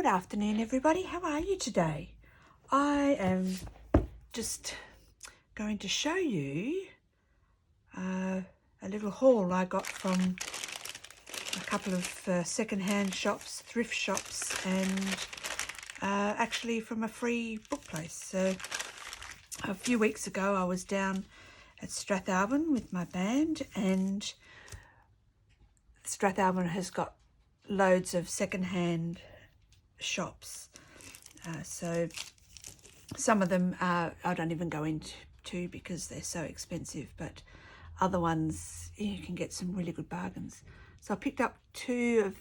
afternoon, everybody. How are you today? I am just going to show you a little haul I got from a couple of second-hand shops, thrift shops, and actually from a free book place. So a few weeks ago I was down at Strathalbyn with my band, and Strathalbyn has got loads of second-hand shops. So some of them I don't even go into because they're so expensive, but other ones you can get some really good bargains. So I picked up two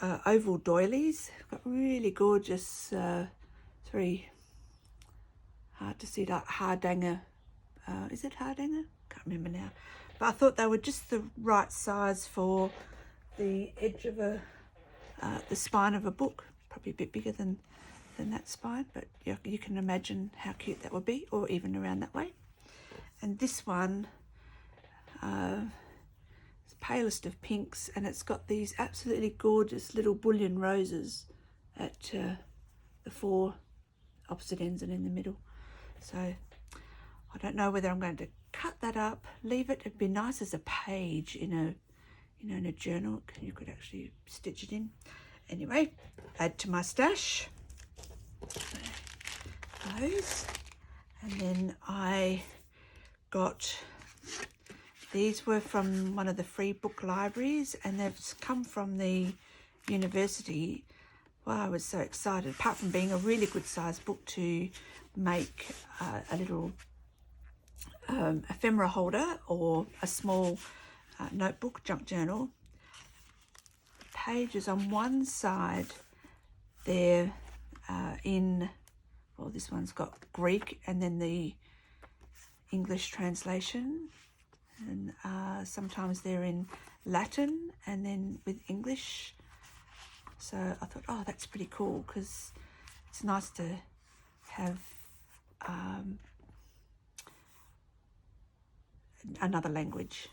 of oval doilies. Got really gorgeous, it's very hard to see, like Hardanger. Is it Hardanger? Can't remember now. But I thought they were just the right size for the edge of the spine of a book. Probably a bit bigger than that spine, but you can imagine how cute that would be, or even around that way. And this one, it's palest of pinks, and it's got these absolutely gorgeous little bullion roses at the four opposite ends and in the middle. So I don't know whether I'm going to cut that up, leave it. It'd be nice as a page in a in a journal. You could actually stitch it in. Anyway, add to my stash those. And then I got, these were from one of the free book libraries, and they've come from the university. Well, I was so excited, apart from being a really good size book, to make a little ephemera holder or a small notebook, junk journal. Pages on one side, they're well, this one's got Greek and then the English translation, and sometimes they're in Latin and then with English. So I thought, oh, that's pretty cool, because it's nice to have another language.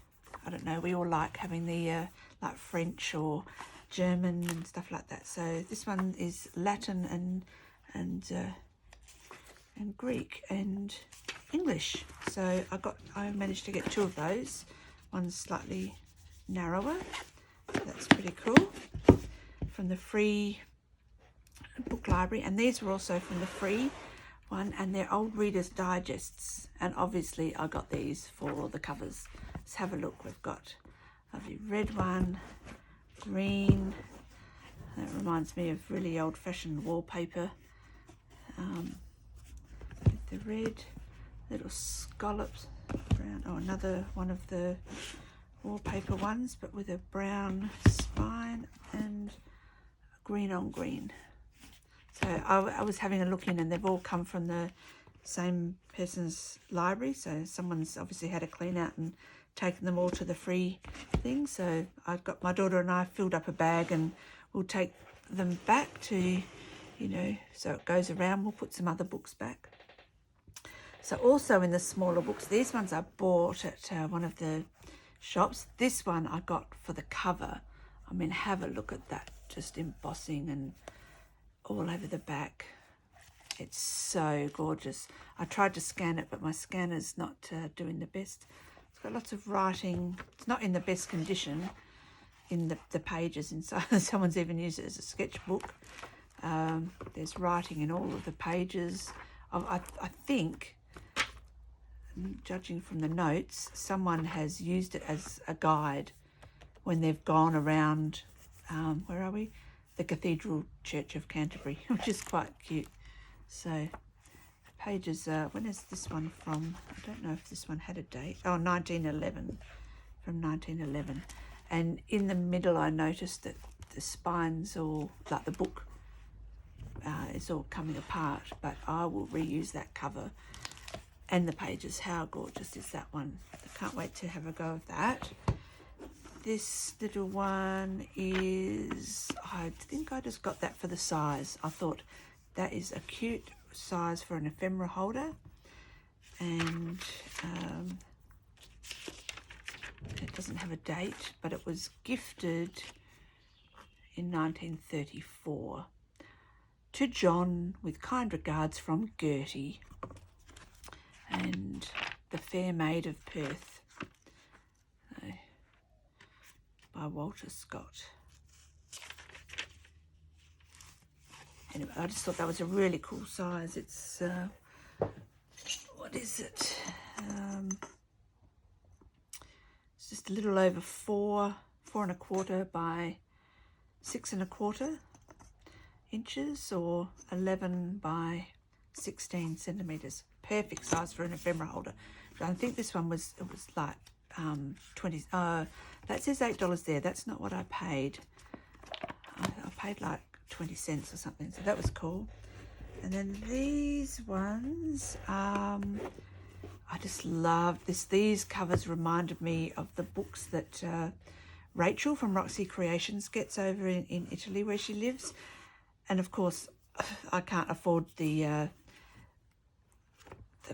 I don't know, we all like having the like French or German and stuff like that. So this one is Latin and Greek and English. So I managed to get two of those. One's slightly narrower. That's pretty cool. From the free book library, and these were also from the free one, and they're old Reader's Digests, and obviously I got these for the covers. Let's have a look. We've got a lovely red one, green. That reminds me of really old-fashioned wallpaper. With the red, little scallops, brown. Oh, another one of the wallpaper ones, but with a brown spine and green on green. So I was having a look in, and they've all come from the same person's library. So someone's obviously had a clean out and taken them all to the free thing. So I've got, my daughter and I filled up a bag, and we'll take them back to, so it goes around. We'll put some other books back. So also in the smaller books, these ones I bought at one of the shops. This one I got for the cover. I mean, have a look at that, just embossing and all over the back. It's so gorgeous. I tried to scan it, but my scanner's not doing the best. It's got lots of writing. It's not in the best condition in the pages inside. Someone's even used it as a sketchbook. There's writing in all of the pages. I think, judging from the notes, someone has used it as a guide when they've gone around, where are we? The Cathedral Church of Canterbury, which is quite cute. So the pages, when is this one from? I don't know if this one had a date. Oh, 1911, from 1911. And in the middle I noticed that the spine's all, like the book, is all coming apart, but I will reuse that cover and the pages. How gorgeous is that one? I can't wait to have a go of that. This little one is, I think I just got that for the size. I thought that is a cute size for an ephemera holder, and it doesn't have a date, but it was gifted in 1934. To John, with kind regards from Gertie, and The Fair Maid of Perth by Walter Scott. Anyway, I just thought that was a really cool size. It's, what is it? It's just a little over 4 1/4 by 6 1/4 inches, or 11 by 16 centimeters. Perfect size for an ephemera holder. I think this one was, it was like 20. That says $8 there. That's not what I paid. I paid like 20 cents or something, so that was cool. And then these ones, I just love this. These covers reminded me of the books that Rachel from Roxy Creations gets over in Italy, where she lives. And of course, I can't afford the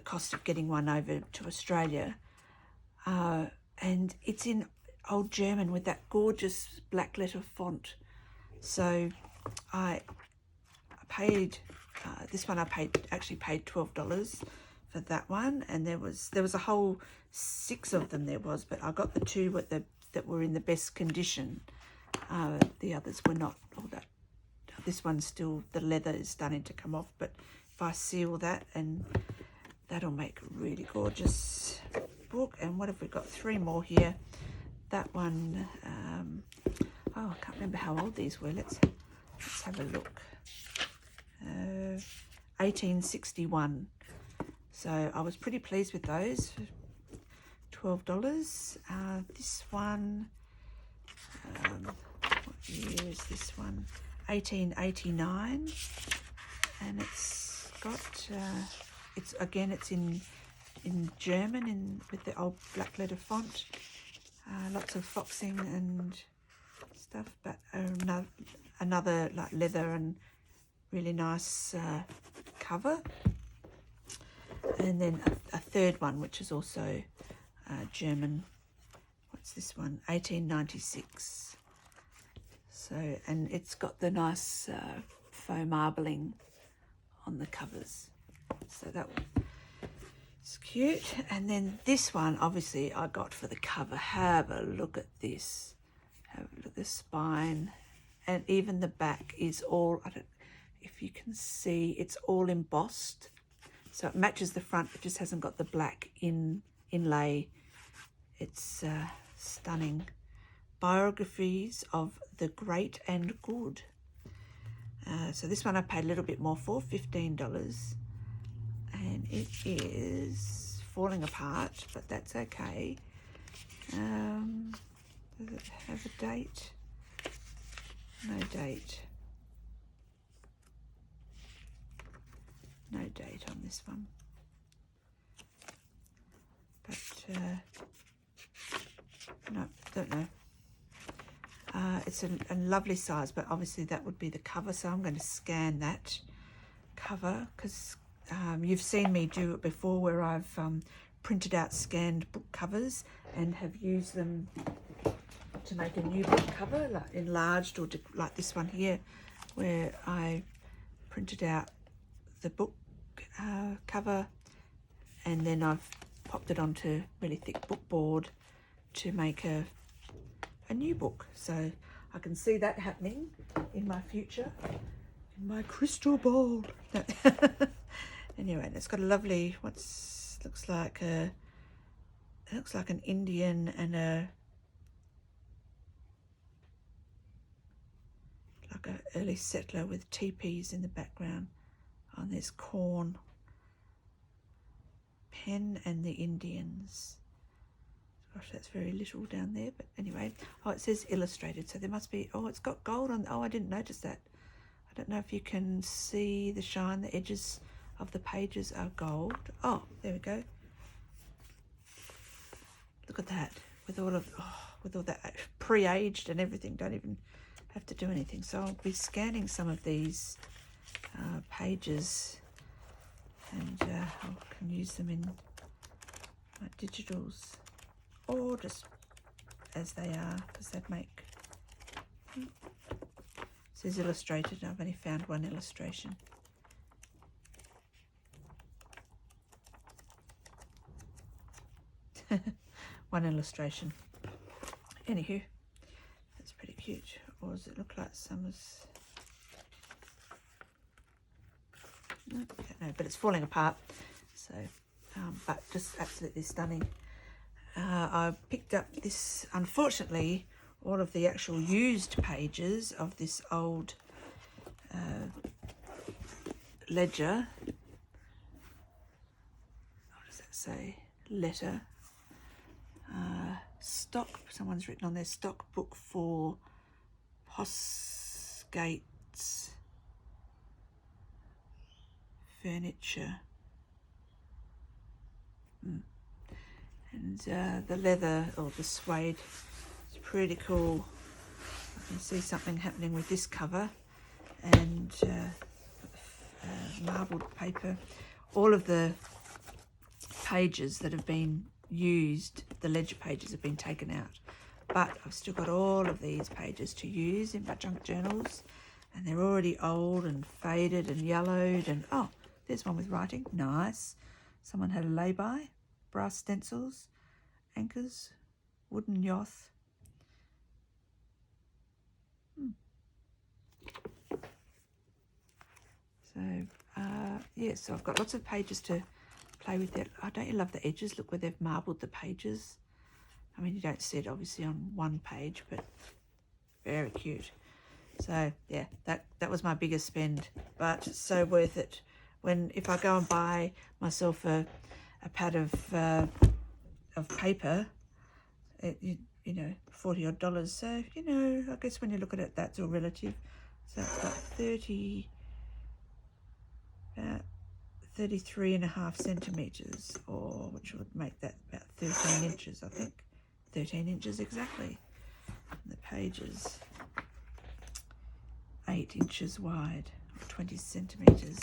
cost of getting one over to Australia. And it's in Old German with that gorgeous black letter font. So I paid this one. I actually paid $12 for that one, and there was a whole 6 of them. There was, but I got the 2 that were in the best condition. The others were not all that. This one's still, the leather is starting to come off, but if I seal that, and that'll make a really gorgeous book. And what have we got? 3 more here. That one, oh, I can't remember how old these were. Let's have a look. 1861. So I was pretty pleased with those. $12. This one, what year is this one? 1889, and it's got it's in German, with the old black letter font. Lots of foxing and stuff, but another like leather and really nice cover. And then a third one, which is also German. What's this one? 1896. So, and it's got the nice faux marbling on the covers. So that it's cute. And then this one, obviously, I got for the cover. Have a look at this. Have a look at the spine. And even the back is all, I don't, if you can see, it's all embossed. So it matches the front, it just hasn't got the black inlay. It's stunning. Biographies of the Great and Good. So this one I paid a little bit more for, $15. And it is falling apart, but that's okay. Does it have a date? No date. No date on this one. But, no, don't know. It's a lovely size, but obviously that would be the cover, so I'm going to scan that cover, because you've seen me do it before, where I've printed out scanned book covers and have used them to make a new book cover, like enlarged, or like this one here, where I printed out the book cover, and then I've popped it onto really thick book board to make a new book. So I can see that happening in my future, in my crystal ball. Anyway, and it's got a lovely, looks like an Indian and like an early settler with teepees in the background. Oh, and there's corn. Penn and the Indians. Gosh, that's very little down there, but anyway. Oh, it says illustrated, so there must be, oh, it's got gold on, oh, I didn't notice that. I don't know if you can see the shine, the edges of the pages are gold. Oh, there we go. Look at that, with all that pre-aged and everything, don't even have to do anything. So I'll be scanning some of these pages, and I can use them in my digitals, or just as they are, because they'd make. says illustrated. I've only found one illustration. One illustration. Anywho, that's pretty cute. Or does it look like summer's? No, I don't know, but it's falling apart. So, but just absolutely stunning. I picked up this, unfortunately, all of the actual used pages of this old ledger. What does that say? Letter. Stock, someone's written on there, stock book for Postgate's furniture. And the leather or the suede is pretty cool. I can see something happening with this cover, and marbled paper. All of the pages that have been used, the ledger pages have been taken out, but I've still got all of these pages to use in my junk journals, and they're already old and faded and yellowed. And oh, there's one with writing. Nice. Someone had a lay-by. Brass stencils, anchors, wooden yoth. So yeah, so I've got lots of pages to play with there. Oh, don't you love the edges? Look where they've marbled the pages. I mean, you don't see it obviously on one page, but very cute. So yeah, that was my biggest spend, but so worth it. If I go and buy myself a pad of paper, you know, $40 odd. So, you know, I guess when you look at it, that's all relative. So it's got 33.5 centimeters, or which would make that about 13 inches, I think. 13 inches exactly. And the pages 8 inches wide, or 20 centimeters.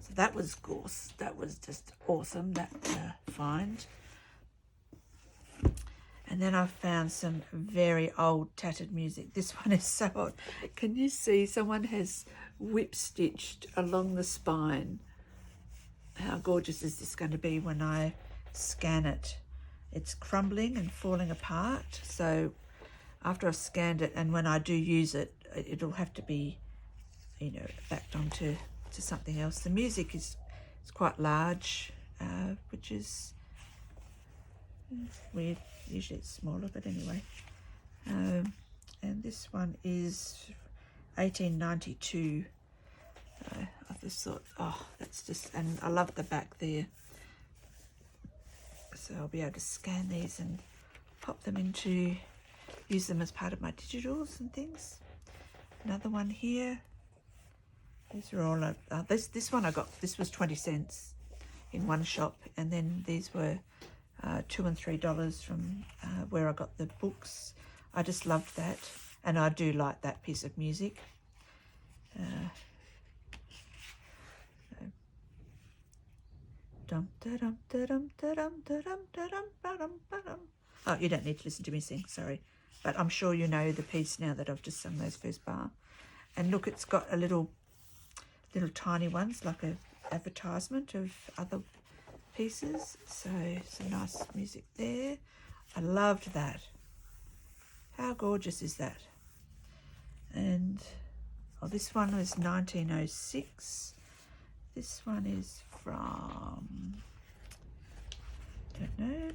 So that was gorgeous. That was just awesome, that find. And then I found some very old tattered music. This one is so old. Can you see someone has whip stitched along the spine? How gorgeous is this going to be when I scan it? It's crumbling and falling apart. So after I've scanned it, and when I do use it, it'll have to be, you know, backed onto something else. The music is quite large, which is weird. Usually it's smaller, but anyway. And this one is 1892. I just thought, oh, that's just, and I love the back there. So I'll be able to scan these and pop them into, use them as part of my digitals and things. Another one here. These are all, this one I got, this was 20 cents in one shop, and then these were $2 and $3 from where I got the books. I just loved that, and I do like that piece of music. Oh, you don't need to listen to me sing, sorry, but I'm sure you know the piece now that I've just sung those first bar. And look, it's got a little tiny ones, like a advertisement of other pieces. So some nice music there. I loved that. How gorgeous is that? And oh, this one was 1906. This one is from, don't know.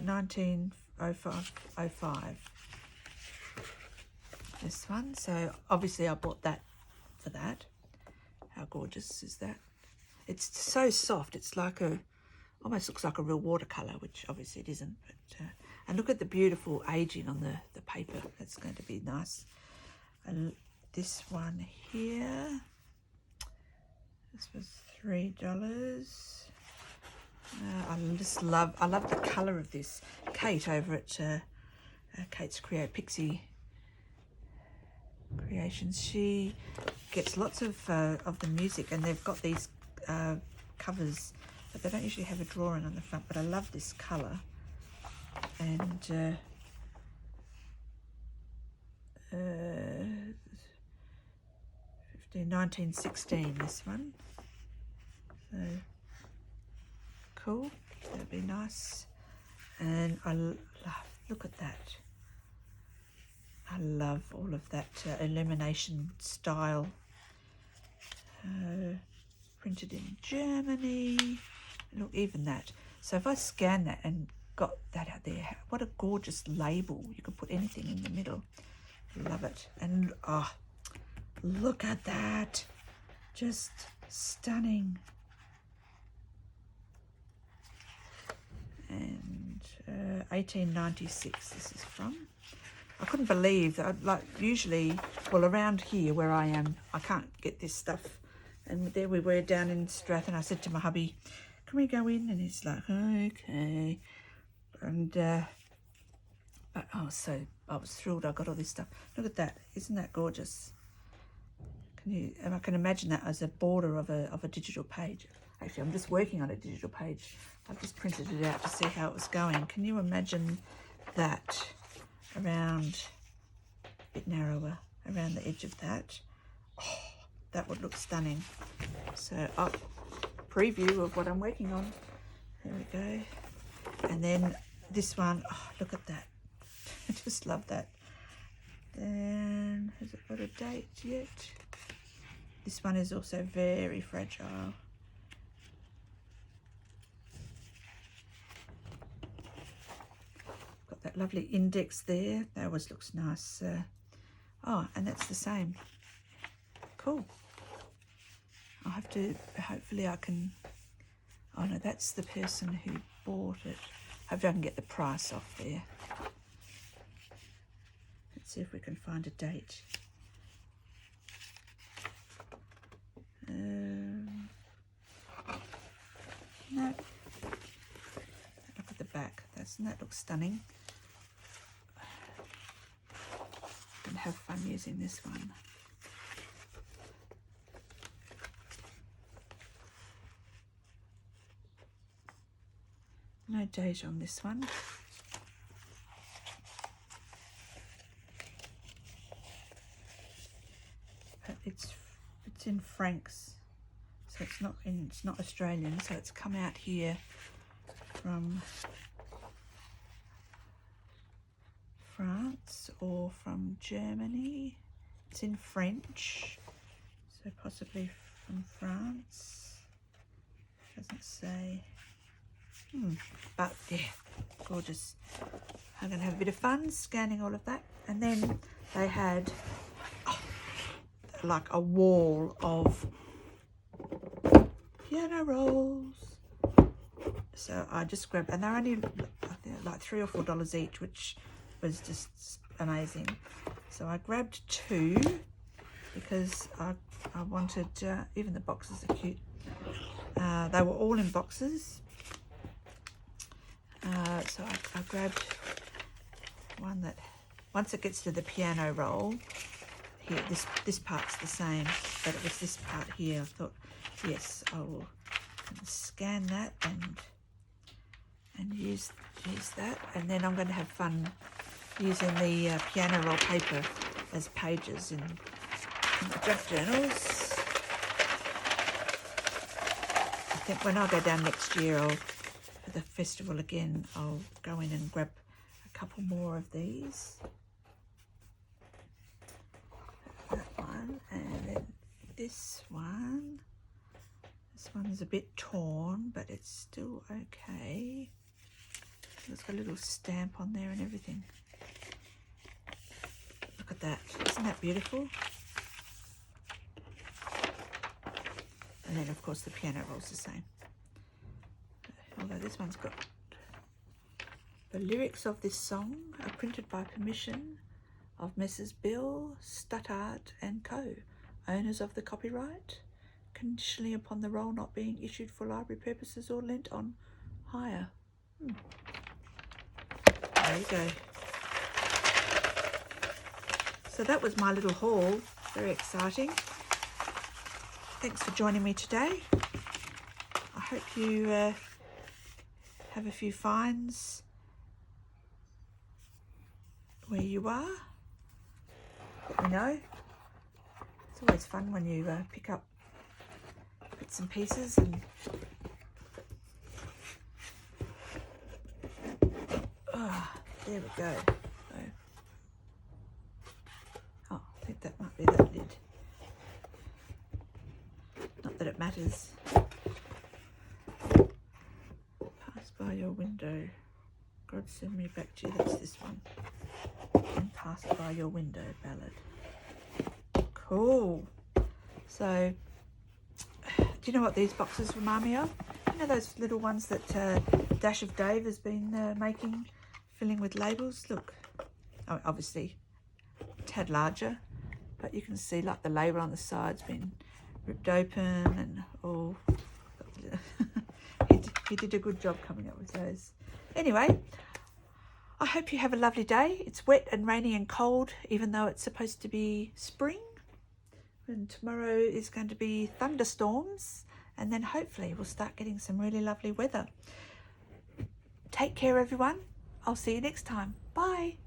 1905. This one. So obviously I bought that for that. How gorgeous is that? It's so soft. It's like almost looks like a real watercolor, which obviously it isn't. But and look at the beautiful aging on the paper. That's going to be nice. And this one here. This was $3. I love the colour of this. Kate over at Kate's Pixie Creations, she gets lots of the music, and they've got these covers but they don't usually have a drawing on the front, but I love this colour. And 1916, this one. So cool, that'd be nice. And I love, look at that. I love all of that illumination style. Printed in Germany. Look, even that. So if I scan that and got that out there, what a gorgeous label. You could put anything in the middle. Love it. And oh, look at that. Just stunning. And 1896 this is from. I couldn't believe that, like, usually, well, around here where I am, I can't get this stuff. And there we were down in Strathern. I said to my hubby, can we go in? And he's like, okay. And but I was thrilled I got all this stuff. Look at that. Isn't that gorgeous? I can imagine that as a border of a digital page. Actually, I'm just working on a digital page. I've just printed it out to see how it was going. Can you imagine that around, a bit narrower, around the edge of that? Oh, that would look stunning. So, preview of what I'm working on. There we go. And then this one, oh, look at that. I just love that. Then, has it got a date yet? This one is also very fragile. Got that lovely index there. That always looks nice. Oh, and that's the same. Cool. I'll have to, hopefully I can, oh no, that's the person who bought it. Hopefully I can get the price off there. Let's see if we can find a date. No. Look at the back. That looks stunning. And have fun using this one. No date on this one. But it's in francs, so it's not Australian. So it's come out here from France or from Germany. It's in French, so possibly from France. Doesn't say. But yeah, gorgeous. I'm going to have a bit of fun scanning all of that. And then they had like a wall of piano rolls. So I just grabbed, and they're only like $3 or $4 each, which was just amazing. So I grabbed 2 because I wanted, even the boxes are cute. They were all in boxes. So I grabbed one that, once it gets to the piano roll, here, this part's the same, but it was this part here. I thought, yes, I will scan that and use that, and then I'm going to have fun using the piano roll paper as pages in the junk journals. I think when I go down next year, for the festival again, I'll go in and grab a couple more of these. That one, and then this one. This one's a bit torn, but it's still okay. It's got a little stamp on there and everything. Look at that. Isn't that beautiful? And then, of course, the piano roll's the same. Although this one's got the lyrics of this song are printed by permission of Messrs. Bill Stuttart and Co., owners of the copyright, conditionally upon the roll not being issued for library purposes or lent on hire. There you go. So that was my little haul. Very exciting. Thanks for joining me today. I hope you have a few finds where you are. Let me know. It's always fun when you pick up bits and pieces and there we go. So, oh, I think that might be that lid. Not that it matters. Pass by your window. God send me back to you. That's this one. And pass by your window ballad. Cool. So, do you know what these boxes remind me of? You know those little ones that Dash of Dave has been making, filling with labels? Look, oh, obviously a tad larger, but you can see like the label on the side's been ripped open and all. He did a good job coming up with those. Anyway, I hope you have a lovely day. It's wet and rainy and cold, even though it's supposed to be spring. And tomorrow is going to be thunderstorms, and then hopefully we'll start getting some really lovely weather. Take care, everyone. I'll see you next time. Bye.